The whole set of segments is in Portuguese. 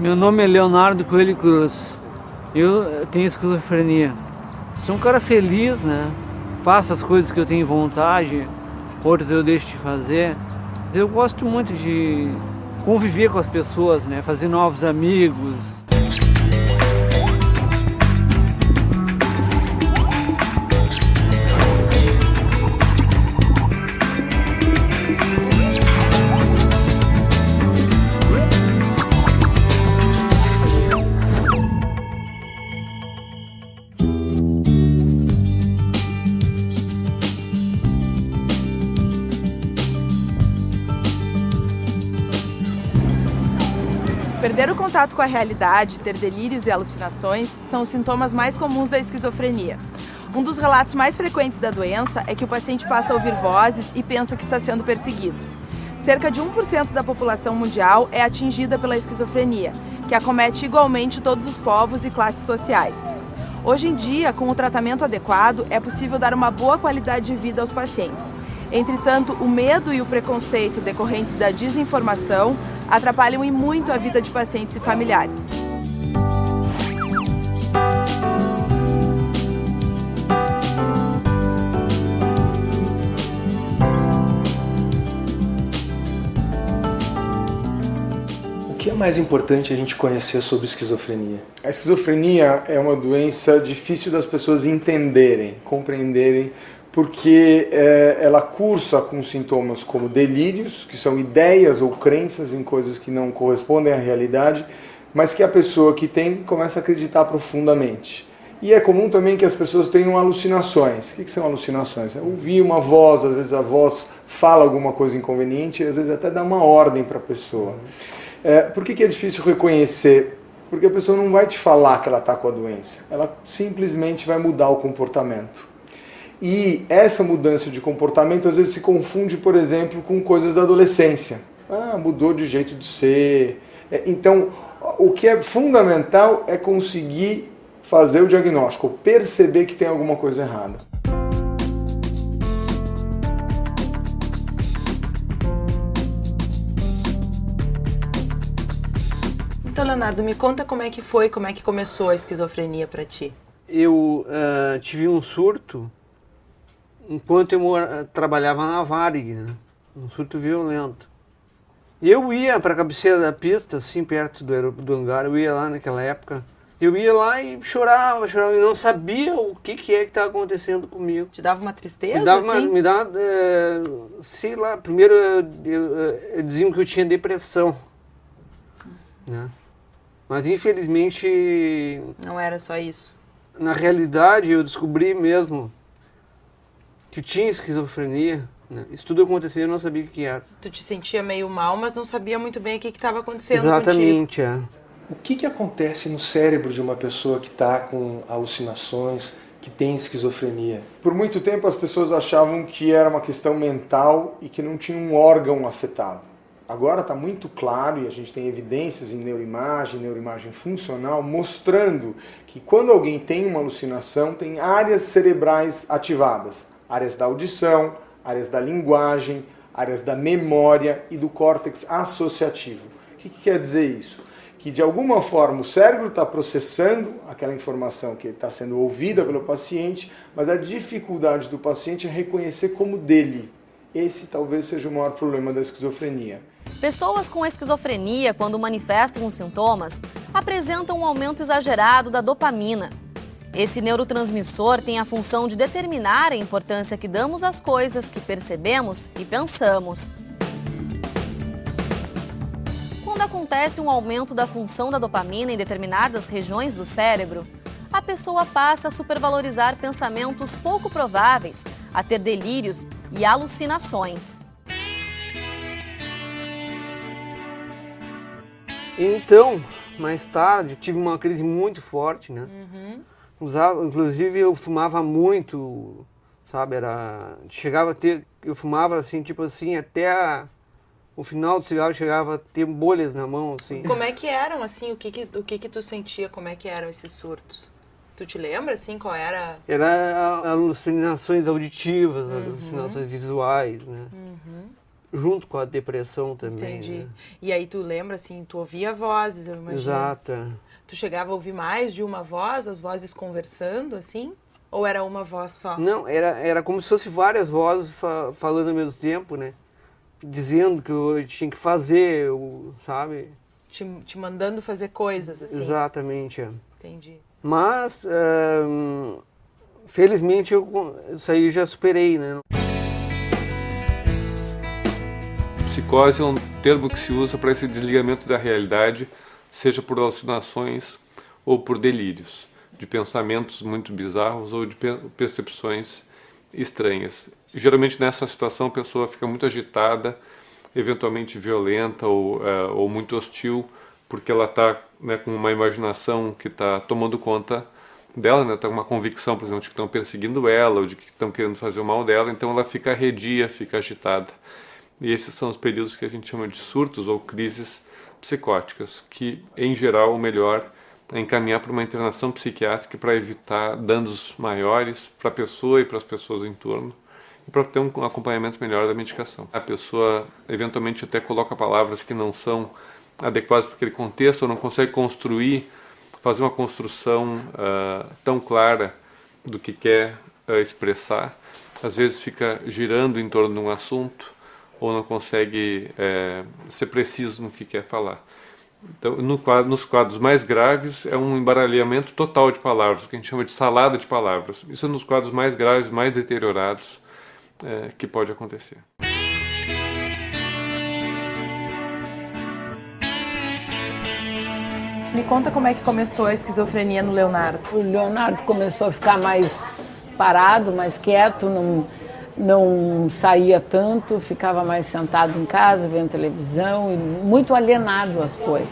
Meu nome é Leonardo Coelho Cruz. Eu tenho esquizofrenia. Sou um cara feliz, né? Faço as coisas que eu tenho vontade, outras eu deixo de fazer. Eu gosto muito de conviver com as pessoas, né? Fazer novos amigos. Perder o contato com a realidade, ter delírios e alucinações são os sintomas mais comuns da esquizofrenia. Um dos relatos mais frequentes da doença é que o paciente passa a ouvir vozes e pensa que está sendo perseguido. Cerca de 1% da população mundial é atingida pela esquizofrenia, que acomete igualmente todos os povos e classes sociais. Hoje em dia, com o tratamento adequado, é possível dar uma boa qualidade de vida aos pacientes. Entretanto, o medo e o preconceito decorrentes da desinformação atrapalham e muito a vida de pacientes e familiares. O que é mais importante a gente conhecer sobre esquizofrenia? A esquizofrenia é uma doença difícil das pessoas entenderem, compreenderem, porque ela cursa com sintomas como delírios, que são ideias ou crenças em coisas que não correspondem à realidade, mas que a pessoa que tem começa a acreditar profundamente. E é comum também que as pessoas tenham alucinações. O que são alucinações? Ouvir uma voz, às vezes a voz fala alguma coisa inconveniente, às vezes até dá uma ordem para a pessoa. Por que é difícil reconhecer? Porque a pessoa não vai te falar que ela está com a doença, ela simplesmente vai mudar o comportamento. E essa mudança de comportamento às vezes se confunde, por exemplo, com coisas da adolescência. Mudou de jeito de ser. Então, o que é fundamental é conseguir fazer o diagnóstico, perceber que tem alguma coisa errada. Então, Leonardo, me conta como é que começou a esquizofrenia para ti? Eu tive um surto enquanto eu trabalhava na Varig, né? Um surto violento. E eu ia para a cabeceira da pista, assim, perto do hangar, eu ia lá naquela época. Eu ia lá e chorava, e não sabia o que estava acontecendo comigo. Te dava uma tristeza, Me dava, sei lá, primeiro diziam que eu tinha depressão, né? Mas infelizmente... Não era só isso? Na realidade eu descobri mesmo que tinha esquizofrenia, né? Isso tudo acontecia e eu não sabia o que era. Tu te sentia meio mal, mas não sabia muito bem o que estava acontecendo Exatamente, contigo. O que acontece no cérebro de uma pessoa que está com alucinações, que tem esquizofrenia? Por muito tempo as pessoas achavam que era uma questão mental e que não tinha um órgão afetado. Agora está muito claro, e a gente tem evidências em neuroimagem funcional, mostrando que quando alguém tem uma alucinação, tem áreas cerebrais ativadas. Áreas da audição, áreas da linguagem, áreas da memória e do córtex associativo. O que quer dizer isso? Que de alguma forma o cérebro está processando aquela informação que está sendo ouvida pelo paciente, mas a dificuldade do paciente é reconhecer como dele. Esse talvez seja o maior problema da esquizofrenia. Pessoas com esquizofrenia, quando manifestam os sintomas, apresentam um aumento exagerado da dopamina. Esse neurotransmissor tem a função de determinar a importância que damos às coisas que percebemos e pensamos. Quando acontece um aumento da função da dopamina em determinadas regiões do cérebro, a pessoa passa a supervalorizar pensamentos pouco prováveis, a ter delírios e alucinações. Então, mais tarde, tive uma crise muito forte, né? Inclusive eu fumava muito, sabe? Chegava a ter, eu fumava assim, tipo assim, até o final do cigarro chegava a ter bolhas na mão, assim. Como é que eram, assim, o que tu sentia, como é que eram esses surtos? Tu te lembra, assim, qual era? Era alucinações auditivas, alucinações visuais, né? junto com a depressão também. Entendi. Né? E aí tu lembra, assim, tu ouvia vozes, eu imagino. Exato. Tu chegava a ouvir mais de uma voz, as vozes conversando, assim? Ou era uma voz só? Não, era como se fosse várias vozes falando ao mesmo tempo, né? Dizendo que eu tinha que fazer, sabe? Te mandando fazer coisas, assim? Exatamente, é. Entendi. Mas, felizmente, isso aí eu já superei, né? Psicose é um termo que se usa para esse desligamento da realidade, seja por alucinações ou por delírios, de pensamentos muito bizarros ou de percepções estranhas. Geralmente nessa situação a pessoa fica muito agitada, eventualmente violenta ou muito hostil, porque ela está, né, com uma imaginação que está tomando conta dela, né, está com uma convicção, por exemplo, de que estão perseguindo ela ou de que estão querendo fazer o mal dela, então ela fica arredia, fica agitada. E esses são os períodos que a gente chama de surtos ou crises psicóticas, que em geral o melhor é encaminhar para uma internação psiquiátrica para evitar danos maiores para a pessoa e para as pessoas em torno e para ter um acompanhamento melhor da medicação. A pessoa eventualmente até coloca palavras que não são adequadas para aquele contexto ou não consegue fazer uma construção tão clara do que quer expressar. Às vezes fica girando em torno de um assunto ou não consegue ser preciso no que quer falar. Então, nos quadros mais graves, é um embaralhamento total de palavras, o que a gente chama de salada de palavras. Isso é nos quadros mais graves, mais deteriorados, que pode acontecer. Me conta como é que começou a esquizofrenia no Leonardo. O Leonardo começou a ficar mais parado, mais quieto, não saía tanto, ficava mais sentado em casa, vendo televisão, e muito alienado às coisas.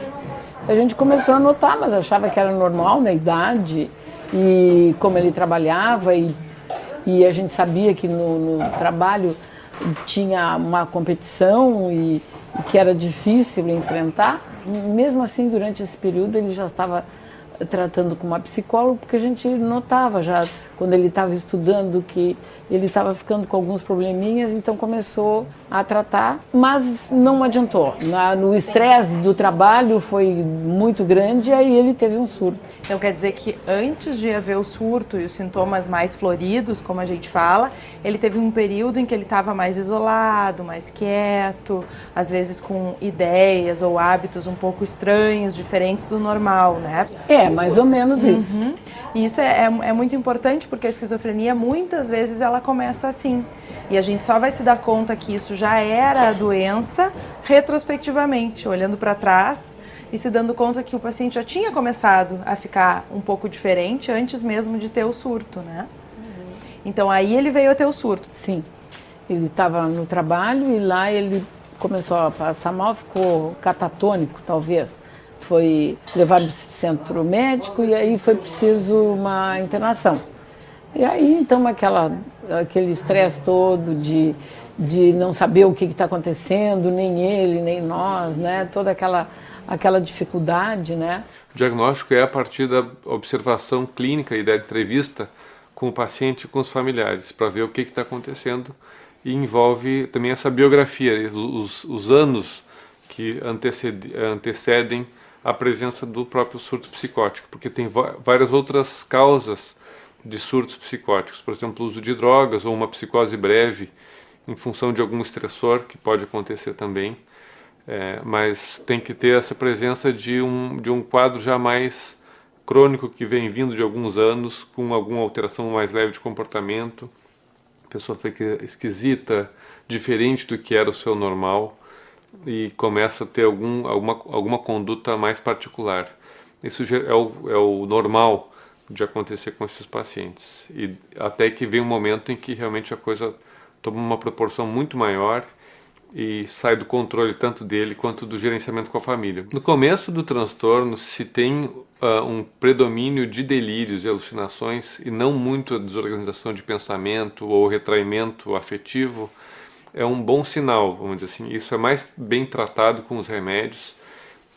A gente começou a notar, mas achava que era normal na idade, e como ele trabalhava, e a gente sabia que no trabalho tinha uma competição e que era difícil enfrentar. Mesmo assim, durante esse período, ele já estava tratando com uma psicóloga, porque a gente notava já, quando ele estava estudando, que ele estava ficando com alguns probleminhas, então começou a tratar, mas não adiantou. No estresse do trabalho foi muito grande, e aí ele teve um surto. Então quer dizer que antes de haver o surto e os sintomas mais floridos, como a gente fala, ele teve um período em que ele estava mais isolado, mais quieto, às vezes com ideias ou hábitos um pouco estranhos, diferentes do normal, né? Mais ou menos isso. E isso é muito importante, porque a esquizofrenia, muitas vezes, ela começa assim. E a gente só vai se dar conta que isso já era a doença retrospectivamente, olhando para trás e se dando conta que o paciente já tinha começado a ficar um pouco diferente antes mesmo de ter o surto, né? Então aí ele veio a ter o surto. Sim, ele estava no trabalho e lá ele começou a passar mal, ficou catatônico, talvez. Foi levado para o centro médico e aí foi preciso uma internação. E aí, então, aquele estresse todo de não saber o que está acontecendo, nem ele, nem nós, né? Toda aquela dificuldade, né? O diagnóstico é a partir da observação clínica e da entrevista com o paciente e com os familiares, para ver o que está acontecendo, e envolve também essa biografia, os anos que antecedem a presença do próprio surto psicótico, porque tem várias outras causas de surtos psicóticos, por exemplo, o uso de drogas ou uma psicose breve em função de algum estressor, que pode acontecer também, mas tem que ter essa presença de um quadro já mais crônico que vem vindo de alguns anos, com alguma alteração mais leve de comportamento, a pessoa fica esquisita, diferente do que era o seu normal, e começa a ter alguma conduta mais particular. Isso é o normal de acontecer com esses pacientes. E até que vem um momento em que realmente a coisa toma uma proporção muito maior e sai do controle tanto dele quanto do gerenciamento com a família. No começo do transtorno se tem um predomínio de delírios e alucinações e não muito a desorganização de pensamento ou retraimento afetivo. É um bom sinal, vamos dizer assim. Isso é mais bem tratado com os remédios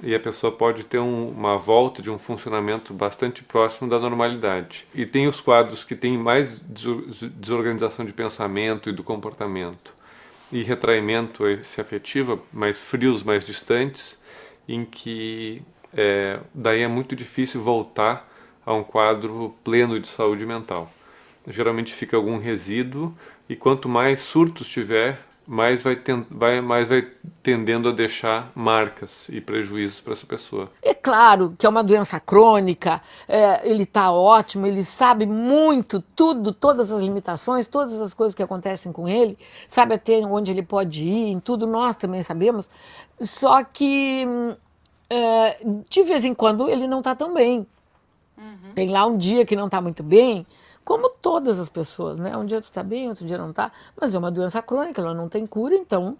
e a pessoa pode ter uma volta de um funcionamento bastante próximo da normalidade. E tem os quadros que têm mais desorganização de pensamento e do comportamento. e retraimento esse afetivo, mais frios, mais distantes, em que daí é muito difícil voltar a um quadro pleno de saúde mental. Geralmente fica algum resíduo e quanto mais surtos tiver, mais vai tendendo a deixar marcas e prejuízos para essa pessoa. É claro que é uma doença crônica, ele está ótimo, ele sabe muito, tudo, todas as limitações, todas as coisas que acontecem com ele, sabe até onde ele pode ir, em tudo nós também sabemos, só que de vez em quando ele não está tão bem. Tem lá um dia que não está muito bem, como todas as pessoas, né? Um dia tu está bem, outro dia não está, mas é uma doença crônica, ela não tem cura, então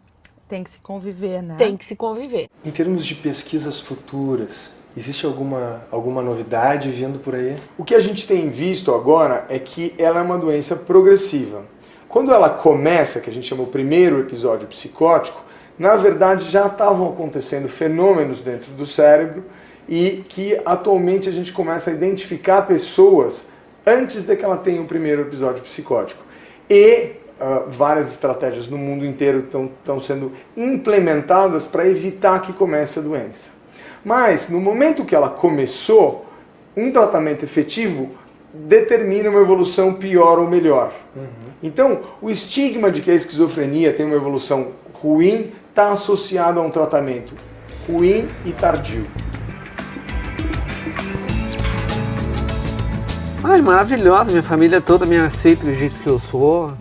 Tem que se conviver, né? tem que se conviver. Em termos de pesquisas futuras, existe alguma novidade vindo por aí? O que a gente tem visto agora é que ela é uma doença progressiva. Quando ela começa, que a gente chama o primeiro episódio psicótico, na verdade já estavam acontecendo fenômenos dentro do cérebro e que atualmente a gente começa a identificar pessoas antes de que ela tenha o primeiro episódio psicótico. E várias estratégias no mundo inteiro estão sendo implementadas para evitar que comece a doença. Mas, no momento que ela começou, um tratamento efetivo determina uma evolução pior ou melhor. Então, o estigma de que a esquizofrenia tem uma evolução ruim está associado a um tratamento ruim e tardio. Ai, maravilhosa, minha família toda me aceita do jeito que eu sou.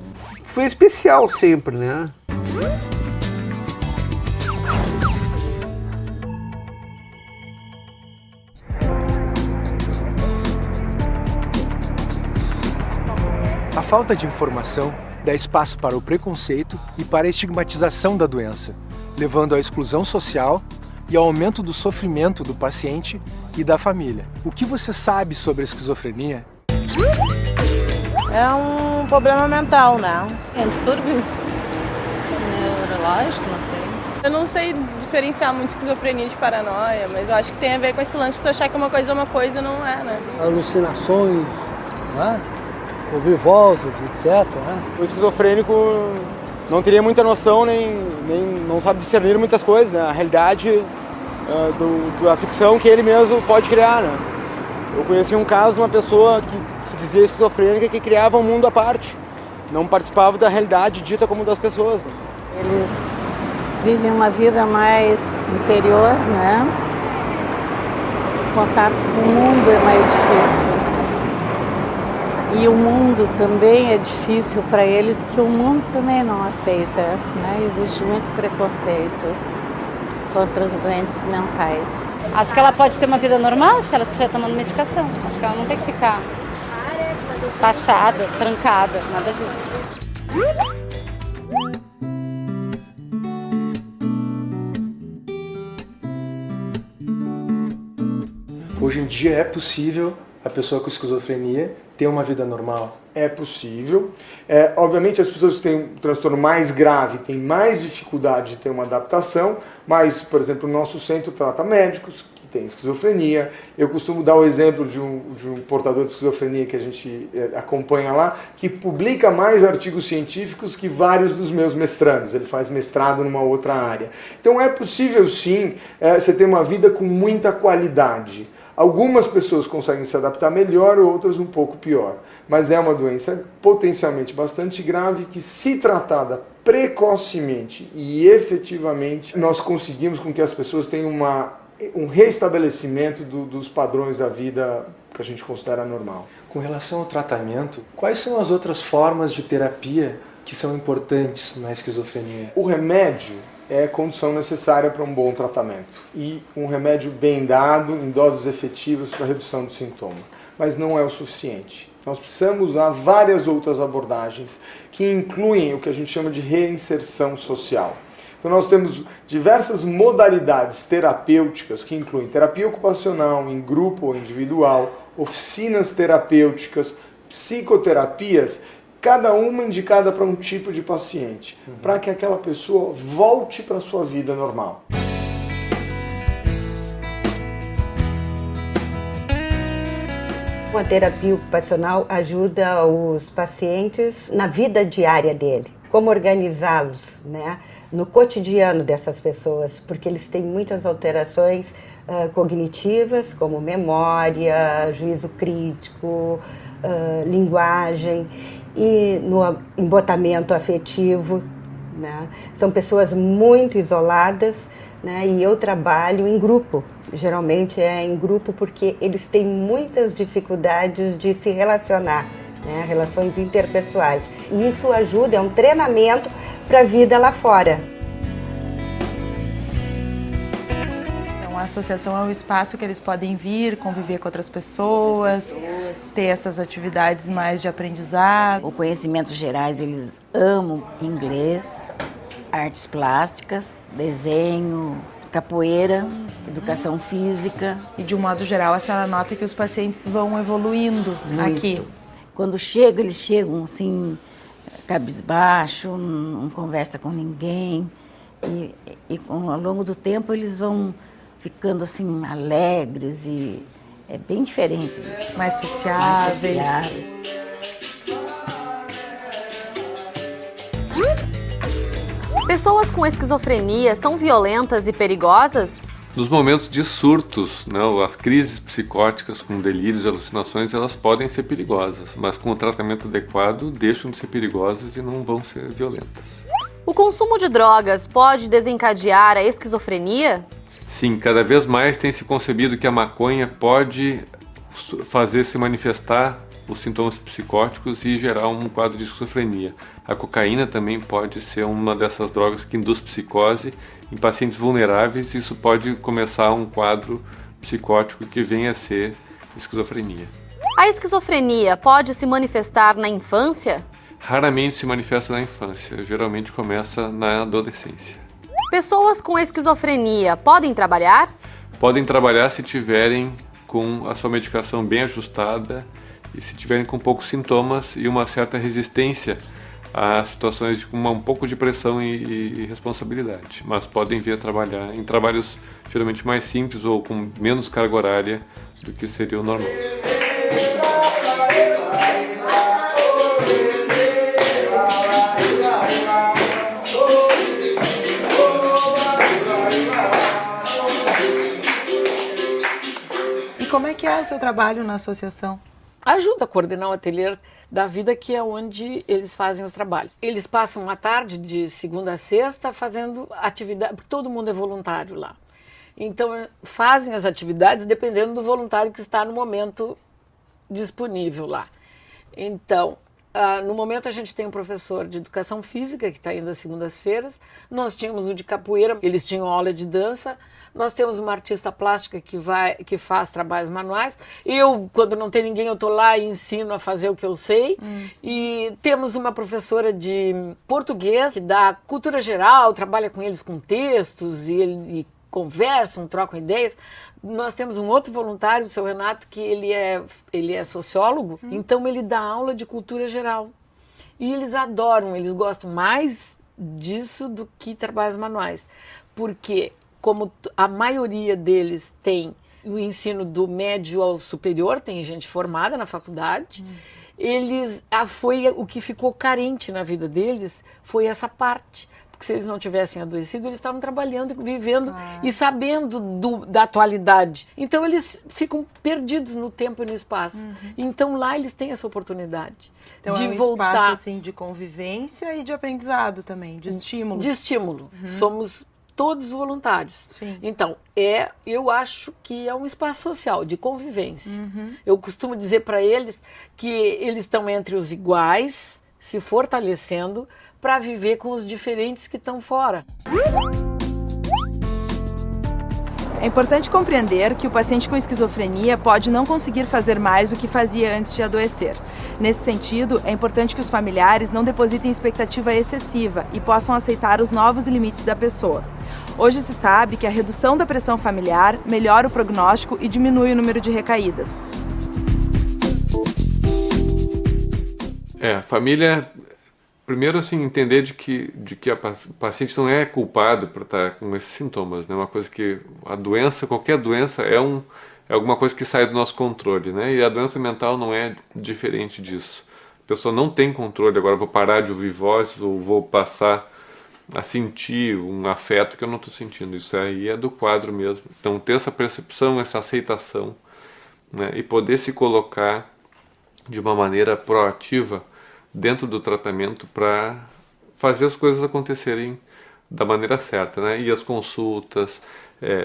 Foi especial sempre, né? A falta de informação dá espaço para o preconceito e para a estigmatização da doença, levando à exclusão social e ao aumento do sofrimento do paciente e da família. O que você sabe sobre a esquizofrenia? É um problema mental, né? É um distúrbio neurológico, não sei. Eu não sei diferenciar muito esquizofrenia de paranoia, mas eu acho que tem a ver com esse lance de tu achar que uma coisa não é, né? Alucinações, né? Ouvir vozes, etc. Né? O esquizofrênico não teria muita noção, nem não sabe discernir muitas coisas, né? A realidade da ficção que ele mesmo pode criar, né? Eu conheci um caso de uma pessoa que se dizia esquizofrênica que criava um mundo à parte, não participava da realidade dita como das pessoas. Né? Eles vivem uma vida mais interior, né? O contato com o mundo é mais difícil. E o mundo também é difícil para eles, que o mundo também não aceita, né? Existe muito preconceito contra os doentes mentais. Acho que ela pode ter uma vida normal se ela estiver tomando medicação. Acho que ela não tem que ficar taxada, trancada, nada disso. Hoje em dia é possível a pessoa com esquizofrenia ter uma vida normal? É possível. Obviamente as pessoas que têm um transtorno mais grave têm mais dificuldade de ter uma adaptação, mas, por exemplo, o nosso centro trata médicos que têm esquizofrenia. Eu costumo dar o exemplo de um portador de esquizofrenia que a gente acompanha lá, que publica mais artigos científicos que vários dos meus mestrandos. Ele faz mestrado numa outra área. Então é possível sim você ter uma vida com muita qualidade. Algumas pessoas conseguem se adaptar melhor, outras um pouco pior. Mas é uma doença potencialmente bastante grave que, se tratada precocemente e efetivamente, nós conseguimos com que as pessoas tenham um restabelecimento dos padrões da vida que a gente considera normal. Com relação ao tratamento, quais são as outras formas de terapia que são importantes na esquizofrenia? O remédio é condição necessária para um bom tratamento. E um remédio bem dado, em doses efetivas para redução do sintoma. Mas não é o suficiente. Nós precisamos usar várias outras abordagens que incluem o que a gente chama de reinserção social. Então nós temos diversas modalidades terapêuticas que incluem terapia ocupacional, em grupo ou individual, oficinas terapêuticas, psicoterapias, cada uma indicada para um tipo de paciente, para que aquela pessoa volte para a sua vida normal. A terapia ocupacional ajuda os pacientes na vida diária dele, como organizá-los, né, no cotidiano dessas pessoas, porque eles têm muitas alterações cognitivas, como memória, juízo crítico, linguagem e no embotamento afetivo, né? São pessoas muito isoladas, né? E eu trabalho em grupo, geralmente é em grupo porque eles têm muitas dificuldades de se relacionar, né? Relações interpessoais. E isso ajuda, é um treinamento para a vida lá fora. Então a associação é um espaço que eles podem vir, conviver com outras pessoas, ter essas atividades mais de aprendizado. O conhecimentos gerais, eles amam inglês, artes plásticas, desenho, capoeira, educação física. E de um modo geral, a senhora nota que os pacientes vão evoluindo aqui. Quando chegam, eles chegam assim, cabisbaixo, não conversa com ninguém. E ao longo do tempo eles vão ficando assim alegres e é bem diferente. Mais sociáveis. Pessoas com esquizofrenia são violentas e perigosas? Nos momentos de surtos, né, as crises psicóticas com delírios e alucinações, elas podem ser perigosas, mas com o tratamento adequado deixam de ser perigosas e não vão ser violentas. O consumo de drogas pode desencadear a esquizofrenia? Sim, cada vez mais tem se concebido que a maconha pode fazer se manifestar os sintomas psicóticos e gerar um quadro de esquizofrenia. A cocaína também pode ser uma dessas drogas que induz psicose em pacientes vulneráveis e isso pode começar um quadro psicótico que venha a ser esquizofrenia. A esquizofrenia pode se manifestar na infância? Raramente se manifesta na infância, geralmente começa na adolescência. Pessoas com esquizofrenia podem trabalhar? Podem trabalhar se tiverem com a sua medicação bem ajustada e se tiverem com poucos sintomas e uma certa resistência a situações de um pouco de pressão e responsabilidade. Mas podem vir a trabalhar em trabalhos geralmente mais simples ou com menos carga horária do que seria o normal. E como é que é o seu trabalho na associação? Ajuda a coordenar o ateliê da vida, que é onde eles fazem os trabalhos. Eles passam uma tarde de segunda a sexta fazendo atividade, porque todo mundo é voluntário lá. Então fazem as atividades dependendo do voluntário que está no momento disponível lá. Então, no momento a gente tem um professor de educação física que está indo às segundas-feiras, nós tínhamos o de capoeira, eles tinham aula de dança, nós temos uma artista plástica que faz trabalhos manuais, eu, quando não tem ninguém, eu estou lá e ensino a fazer o que eu sei, e temos uma professora de português que dá cultura geral, trabalha com eles com textos e conversam, trocam ideias. Nós temos um outro voluntário, o seu Renato, que ele é sociólogo, então ele dá aula de cultura geral. E eles adoram, eles gostam mais disso do que trabalhos manuais. Porque, como a maioria deles tem o ensino do médio ao superior, tem gente formada na faculdade, foi o que ficou carente na vida deles, foi essa parte. Porque se eles não tivessem adoecido, eles estavam trabalhando, vivendo e sabendo da atualidade. Então eles ficam perdidos no tempo e no espaço. Então lá eles têm essa oportunidade então, de é um voltar. Espaço assim, de convivência e de aprendizado também, de estímulo. De estímulo. Somos todos voluntários. Sim. Então, eu acho que é um espaço social, de convivência. Eu costumo dizer para eles que eles estão entre os iguais, se fortalecendo para viver com os diferentes que estão fora. É importante compreender que o paciente com esquizofrenia pode não conseguir fazer mais do que fazia antes de adoecer. Nesse sentido, é importante que os familiares não depositem expectativa excessiva e possam aceitar os novos limites da pessoa. Hoje se sabe que a redução da pressão familiar melhora o prognóstico e diminui o número de recaídas. A família, primeiro assim, entender de que o paciente não é culpado por estar com esses sintomas, né? Uma coisa que a doença, qualquer doença é alguma coisa que sai do nosso controle, né? E a doença mental não é diferente disso. A pessoa não tem controle, agora vou parar de ouvir vozes ou vou passar a sentir um afeto que eu não estou sentindo. Isso aí é do quadro mesmo. Então ter essa percepção, essa aceitação, né, e poder se colocar de uma maneira proativa dentro do tratamento para fazer as coisas acontecerem da maneira certa, né? E as consultas,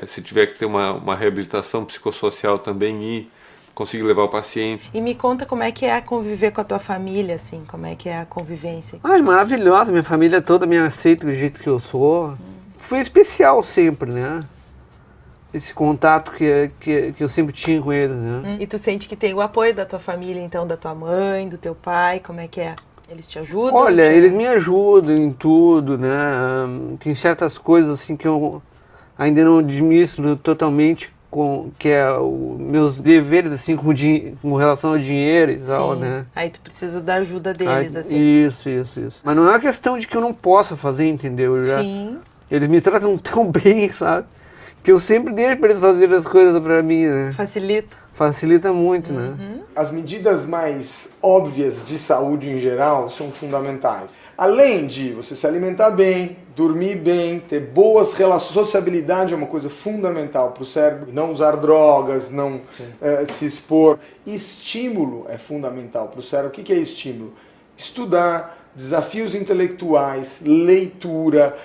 se tiver que ter uma reabilitação psicossocial também, ir conseguir levar o paciente. E me conta como é que é conviver com a tua família, assim, como é que é a convivência? Ai, maravilhosa, minha família toda me aceita do jeito que eu sou. Foi especial sempre, né? Esse contato que eu sempre tinha com eles, né? E tu sente que tem o apoio da tua família, então, da tua mãe, do teu pai, como é que é? Eles te ajudam? Olha, eles me ajudam em tudo, né? Tem certas coisas assim que eu ainda não administro totalmente, que é meus deveres assim com relação ao dinheiro e tal, né? Aí tu precisa da ajuda deles, assim. Isso. Mas não é uma questão de que eu não possa fazer, entendeu? Sim. Eles me tratam tão bem, sabe? Que eu sempre deixo para eles fazerem as coisas para mim, né? Facilita muito, né? As medidas mais óbvias de saúde em geral são fundamentais. Além de você se alimentar bem, dormir bem, ter boas relações, sociabilidade é uma coisa fundamental para o cérebro. Não usar drogas, não se expor. Estímulo é fundamental para o cérebro. O que é estímulo? Estudar, desafios intelectuais, leitura,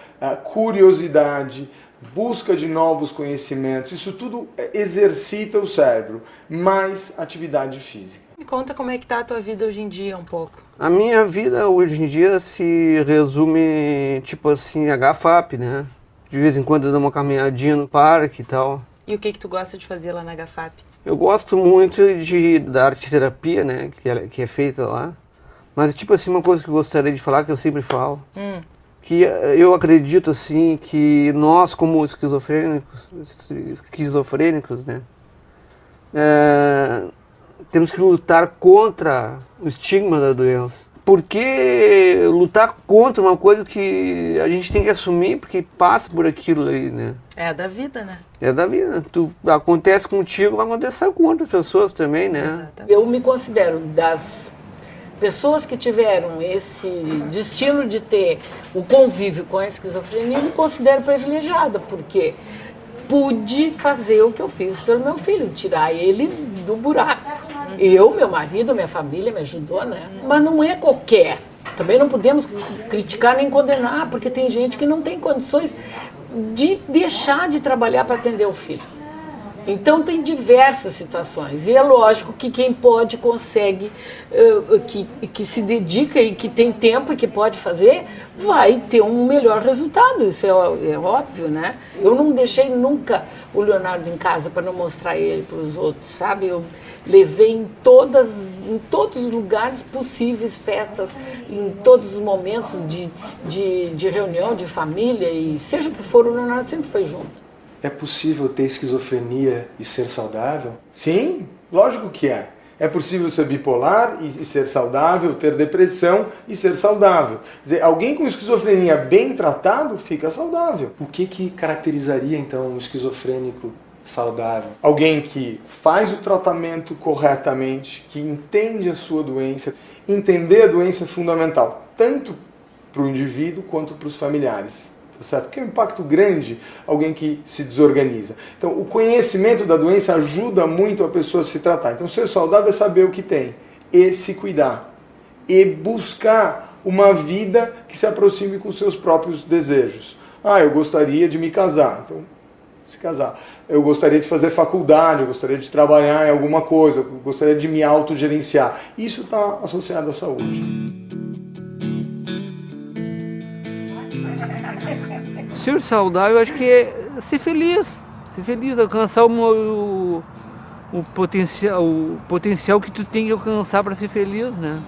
curiosidade, busca de novos conhecimentos, isso tudo exercita o cérebro, mais atividade física. Me conta como é que tá a tua vida hoje em dia um pouco. A minha vida hoje em dia se resume, tipo assim, HFAP, né? De vez em quando eu dou uma caminhadinha no parque e tal. E o que tu gosta de fazer lá na HFAP? Eu gosto muito da arte-terapia, né? Que é feita lá. Mas, tipo assim, uma coisa que eu gostaria de falar, que eu sempre falo, que eu acredito assim que nós como esquizofrênicos, né, temos que lutar contra o estigma da doença. Porque lutar contra uma coisa que a gente tem que assumir porque passa por aquilo aí, né? É da vida, né? É da vida. Acontece contigo, vai acontecer com outras pessoas também, né? Exatamente. Eu me considero das pessoas que tiveram esse destino de ter o convívio com a esquizofrenia, me considero privilegiada, porque pude fazer o que eu fiz pelo meu filho, tirar ele do buraco. Eu, meu marido, minha família me ajudou, né? Mas não é qualquer. Também não podemos criticar nem condenar, porque tem gente que não tem condições de deixar de trabalhar para atender o filho. Então tem diversas situações, e é lógico que quem pode, consegue, que se dedica e que tem tempo e que pode fazer, vai ter um melhor resultado, isso é óbvio, né? Eu não deixei nunca o Leonardo em casa para não mostrar ele para os outros, sabe? Eu levei em todos os lugares possíveis, festas, em todos os momentos de reunião, de família, e seja o que for, o Leonardo sempre foi junto. É possível ter esquizofrenia e ser saudável? Sim, lógico que é. É possível ser bipolar e ser saudável, ter depressão e ser saudável. Quer dizer, alguém com esquizofrenia bem tratado fica saudável. O que caracterizaria então um esquizofrênico saudável? Alguém que faz o tratamento corretamente, que entende a sua doença. Entender a doença é fundamental, tanto para o indivíduo quanto para os familiares. Certo? Porque é um impacto grande alguém que se desorganiza. Então, o conhecimento da doença ajuda muito a pessoa a se tratar. Então, ser saudável é saber o que tem e se cuidar. E buscar uma vida que se aproxime com os seus próprios desejos. Eu gostaria de me casar. Então, se casar. Eu gostaria de fazer faculdade, eu gostaria de trabalhar em alguma coisa, eu gostaria de me autogerenciar. Isso está associado à saúde. Ser saudável, eu acho que é ser feliz, alcançar o potencial que tu tem que alcançar para ser feliz, né?